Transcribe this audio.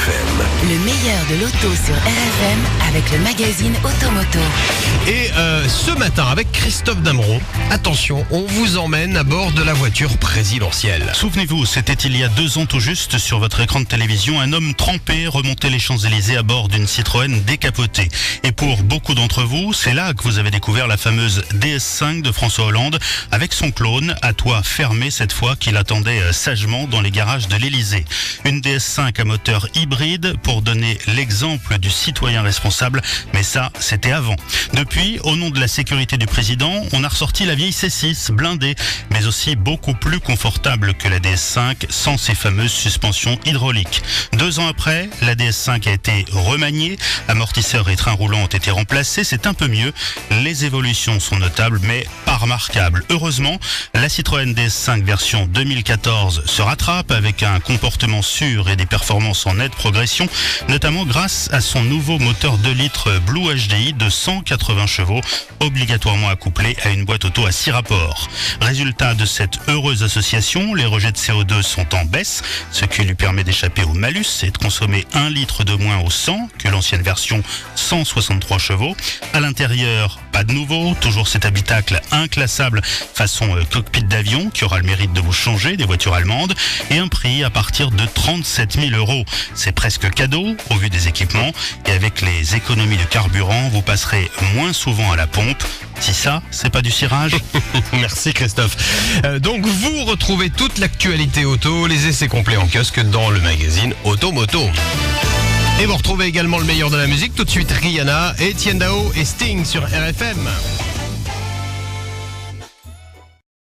RFM. Le meilleur de l'auto sur RFM avec le magazine Automoto. Et ce matin, avec Christophe Damron, attention, on vous emmène à bord de la voiture présidentielle. Souvenez-vous, c'était il y a 2 ans tout juste, sur votre écran de télévision, un homme trempé remontait les Champs-Élysées à bord d'une Citroën décapotée. Et pour beaucoup d'entre vous, c'est là que vous avez découvert la fameuse DS5 de François Hollande, avec son clone, à toit fermé cette fois, qu'il attendait sagement dans les garages de l'Élysée. Une DS5 à moteur hybride pour donner l'exemple du citoyen responsable, mais ça, c'était avant. Depuis, au nom de la sécurité du président, on a ressorti la vieille C6 blindée, mais aussi beaucoup plus confortable que la DS5 sans ses fameuses suspensions hydrauliques. 2 ans après, la DS5 a été remaniée, amortisseurs et trains roulants ont été remplacés, c'est un peu mieux. Les évolutions sont notables, mais pas remarquables. Heureusement, la Citroën DS5 version 2014 se rattrape avec un comportement sûr et des performances en nette progression, notamment grâce à son nouveau moteur 2 litres Blue HDI de 180 chevaux, obligatoirement accouplé à une boîte auto à 6 rapports. Résultat de cette heureuse association, les rejets de CO2 sont en baisse, ce qui lui permet d'échapper au malus et de consommer 1 litre de moins au 100 que l'ancienne version 163 chevaux. À l'intérieur, pas de nouveau, toujours cet habitacle inclassable façon cockpit d'avion qui aura le mérite de vous changer des voitures allemandes, et un prix à partir de 37 000 €. C'est presque cadeau au vu des équipements, et avec les économies de carburant, vous passerez moins souvent à la pompe. Si ça, c'est pas du cirage. Merci Christophe. Donc vous retrouvez toute l'actualité auto, les essais complets en kiosque dans le magazine Automoto. Et vous retrouvez également le meilleur de la musique, tout de suite Rihanna, Etienne Dao et Sting sur RFM.